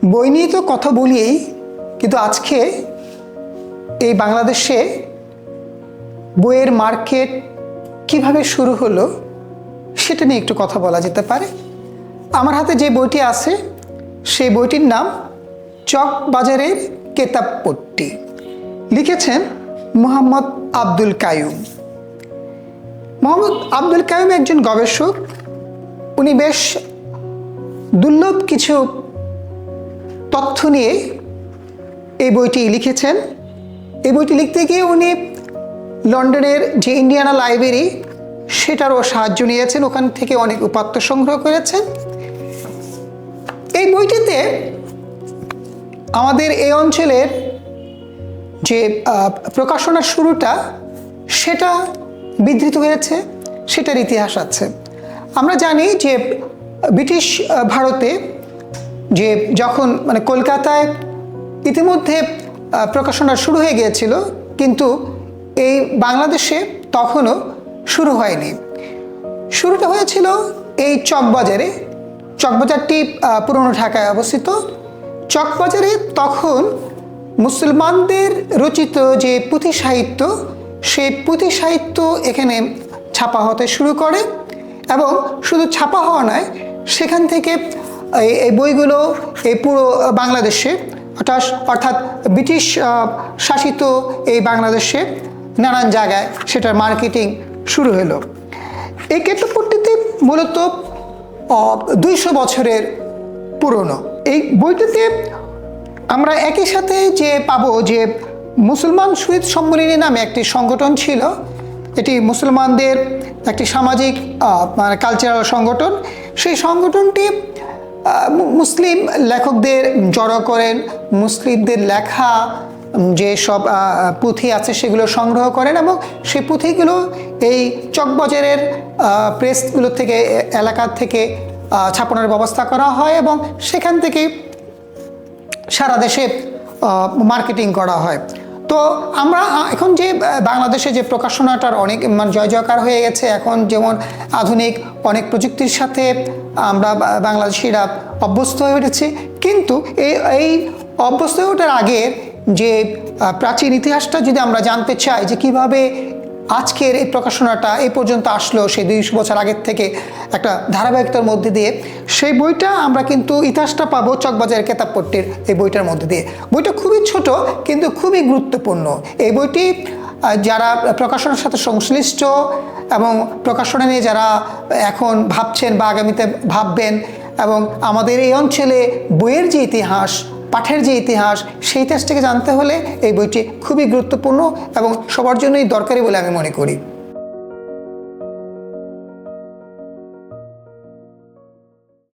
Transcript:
বই নিয়ে তো কথা বলিই, কিন্তু আজকে এই বাংলাদেশে বইয়ের মার্কেট কিভাবে শুরু হলো সেটা নিয়ে একটু কথা বলা যেতে পারে। আমার হাতে যে বইটি আছে সেই বইটির নাম চকবাজারের কেতাবপট্টি, লিখেছেন মোহাম্মদ আব্দুল কাইয়ুম। মোহাম্মদ আব্দুল কাইয়ুম একজন গবেষক। উনি বেশ দুর্লভ কিছু তথ্য নিয়ে এই বইটি লিখেছেন। এই বইটি লিখতে গিয়ে উনি লন্ডনের যে ইন্ডিয়ানা লাইব্রেরি সেটারও সাহায্য নিয়েছেন, ওখান থেকে অনেক উপাত্ত সংগ্রহ করেছেন। এই বইটিতে আমাদের এই অঞ্চলের যে প্রকাশনার শুরুটা সেটা বিধৃত হয়েছে, সেটার ইতিহাস আছে। আমরা জানি যে ব্রিটিশ ভারতে যে যখন কলকাতায় ইতিমধ্যে প্রকাশনা শুরু হয়ে গিয়েছিল, কিন্তু এই বাংলাদেশে তখনও শুরু হয়নি। শুরুটা হয়েছিল এই চকবাজারে। চকবাজারটি পুরনো ঢাকায় অবস্থিত। চকবাজারে তখন মুসলমানদের রচিত যে পুঁথি সাহিত্য, সেই পুঁথি সাহিত্য এখানে ছাপা হতে শুরু করে, এবং শুধু ছাপা হওয়া নয়, সেখান থেকে এই বইগুলো এই পুরো বাংলাদেশে অর্থাৎ ব্রিটিশ শাসিত এই বাংলাদেশে নানান জায়গায় সেটার মার্কেটিং শুরু হলো। এই কেতাবপট্টিতে মূলত 200 বছরের পুরনো। এই বইটিতে আমরা একই সাথে যে পাবো যে মুসলমান শহীদ সম্মিলনী নামে একটি সংগঠন ছিল। এটি মুসলমানদের একটি সামাজিক কালচারাল সংগঠন। সেই সংগঠনটি মুসলিম লেখকদের জড়ো করেন, মুসলিমদের লেখা যে সব পুঁথি আছে সেগুলো সংগ্রহ করেন, এবং সেই পুঁথিগুলো এই চকবাজারের প্রেসগুলো থেকে, এলাকা থেকে ছাপানোর ব্যবস্থা করা হয়, এবং সেখান থেকে সারা দেশে মার্কেটিং করা হয়। তো আমরা এখন যে বাংলাদেশে যে প্রকাশনাটার অনেক জয় জয়কার হয়ে গেছে, এখন যেমন আধুনিক অনেক প্রযুক্তির সাথে আমরা বাংলাদেশিরা অভ্যস্ত হয়ে উঠেছি, কিন্তু এই অভ্যস্ত হয়ে ওঠার আগের যে প্রাচীন ইতিহাসটা যদি আমরা জানতে চাই যে কিভাবে আজকের এই প্রকাশনাটা এই পর্যন্ত আসলো, সেই 200 বছর আগের থেকে একটা ধারাবাহিকতার মধ্যে দিয়ে, সেই বইটা আমরা কিন্তু ইতিহাসটা পাবো চকবাজারের কেতাবপট্টির এই বইটার মধ্যে দিয়ে। বইটা খুবই ছোট কিন্তু খুবই গুরুত্বপূর্ণ। এই বইটি যারা প্রকাশনার সাথে সংশ্লিষ্ট এবং প্রকাশনা নিয়ে যারা এখন ভাবছেন বা আগামীতে ভাববেন, এবং আমাদের এই অঞ্চলে বইয়ের যে ইতিহাস, পাঠের যে ইতিহাস, সেই ইতিহাসটাকে জানতে হলে এই বইটি খুবই গুরুত্বপূর্ণ এবং সবার জন্যই দরকারি বলে আমি মনে করি।